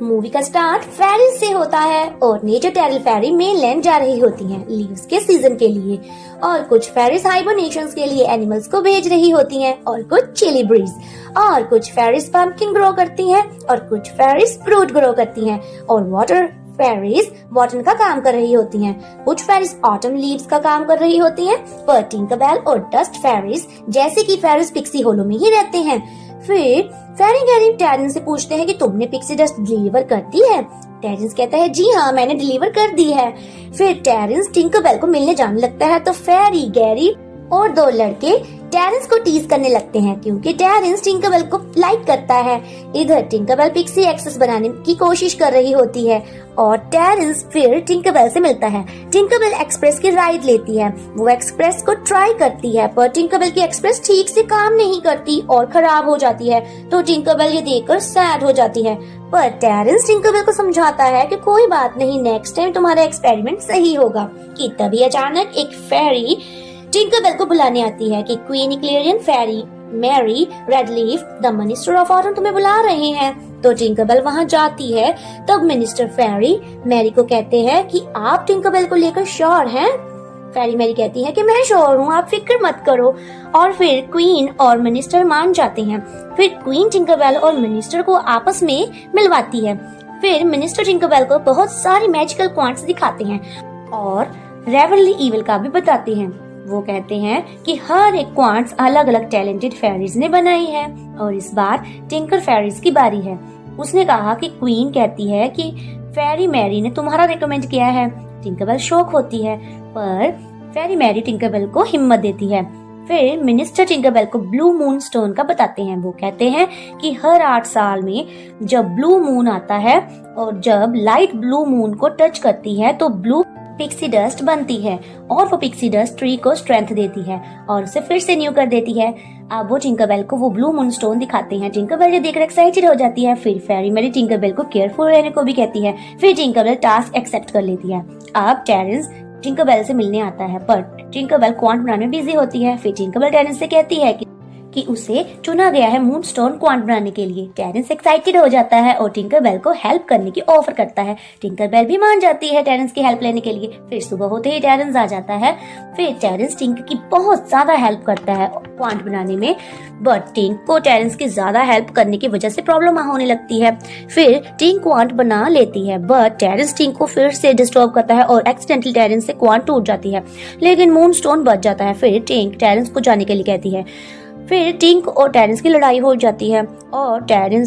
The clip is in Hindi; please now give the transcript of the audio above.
मूवी का स्टार्ट फेरिस से होता है और नेचर टेरल फेरी मेनलैंड जा रही होती हैं लीव्स के सीजन के लिए, और कुछ फेरिस हाइबरनेशंस के लिए एनिमल्स को भेज रही होती हैं, और कुछ चिली ब्रीज, और कुछ फेरिस पंपकिन ग्रो करती हैं, और कुछ फेरिस फ्रूट ग्रो करती हैं, और वाटर फेरिस बॉटन का काम कर रही होती हैं। कुछ फेरिस ऑटम लीव्स का काम कर रही होती हैं, पर टिंकरबेल और डस्ट फेरिस जैसे कि फेरिस पिक्सी होलो में ही रहते हैं। फिर फेरी गैरी टेरेंस से पूछते हैं कि तुमने पिक्सी डस्ट डिलीवर कर दी है। टेरेंस कहता है जी हाँ, मैंने डिलीवर कर दी है। फिर टेरेंस टिंकरबेल को मिलने जाने लगता है तो फेरी गैरी और दो लड़के टेरेंस को टीज करने लगते हैं क्योंकि टेरेंस टिंकरबेल को लाइक करता है। इधर टिंकरबेल पिक्सी एक्सेस बनाने की कोशिश कर रही होती है और टेरेंस फिर टिंकरबेल से मिलता है। टिंकरबेल एक्सप्रेस की राइड लेती है, वो एक्सप्रेस को ट्राई करती है पर टिंकरबेल की एक्सप्रेस ठीक से काम नहीं करती और खराब हो जाती है, तो टिंकरबेल ये देखकर सैड हो जाती है। पर टेरेंस टिंकरबेल को समझाता है कि कोई बात नहीं, नेक्स्ट टाइम तुम्हारा एक्सपेरिमेंट सही होगा। कि तभी अचानक एक फेरी टिंकरबेल को बुलाने आती है कि queen Eclarian fairy Mary Redleaf the minister of autumn तुम्हें बुला रहे हैं। तो टिंकरबेल वहां जाती है। तब मिनिस्टर फेरी मैरी को कहते हैं कि आप टिंकरबेल को लेकर श्योर हैं। फेरी मैरी कहती है कि मैं श्योर हूँ, आप फिक्र मत करो। और फिर क्वीन और मिनिस्टर मान जाते हैं। फिर क्वीन टिंकरबेल और मिनिस्टर को आपस में मिलवाती है। फिर मिनिस्टर टिंकरबेल को बहुत सारी मैजिकल क्वांट्स दिखाते हैं और रेवरली इविल का भी बताते हैं। वो कहते हैं कि हर एक क्वांट्स अलग अलग टैलेंटेड फेरीज ने बनाई है और इस बार टिंकर फेरीज की बारी है। उसने कहा कि क्वीन कहती है कि फेरी मैरी ने तुम्हारा रिकमेंड किया है। टिंकरबेल शॉक होती है पर फेरी मैरी टिंकरबेल को हिम्मत देती है। फिर मिनिस्टर टिंकरबेल को ब्लू मून स्टोन का बताते हैं। वो कहते हैं कि हर 8 साल में जब ब्लू मून आता है और जब लाइट ब्लू मून को टच करती है तो ब्लू पिक्सी डस्ट बनती है और वो पिक्सी डस्ट ट्री को स्ट्रेंथ देती है और उसे फिर से न्यू कर देती है। अब वो टिंकरबेल को वो ब्लू मून स्टोन दिखाते हैं। टिंकरबेल ये देखकर एक्साइटेड हो जाती है। फिर फेरी मैरी टिंकरबेल को केयरफुल रहने को भी कहती है। फिर टिंकरबेल टास्क एक्सेप्ट कर लेती है। अब टेरेंस टिंकरबेल से मिलने आता है पर टिंकरबेल क्वांट बनाने में बिजी होती है। फिर टिंकरबेल टेरेंस से कहती है कि उसे चुना गया है मून स्टोन क्वांट बनाने के लिए। टेरेंस एक्साइटेड हो जाता है और टिंकरबेल को हेल्प करने की ऑफर करता है। टिंकरबेल भी मान जाती है टेरेंस की हेल्प लेने के लिए। फिर सुबह होते ही टेरेंस आ जाता है। फिर टेरेंस टिंक की बहुत ज्यादा हेल्प करता है क्वांट बनाने में, बट टिंक को टेरेंस की ज्यादा हेल्प करने की वजह से प्रॉब्लम होने लगती है। फिर टिंक क्वांट बना लेती है बट टेरेंस टिंक को फिर से डिस्टर्ब करता है और एक्सीडेंटली टेरेंस से क्वांट टूट जाती है, लेकिन मून स्टोन बच जाता है। फिर टिंक टेरेंस को जाने के लिए कहती है। फिर टिंक और टेरेंस की लड़ाई हो जाती है और टेरेंस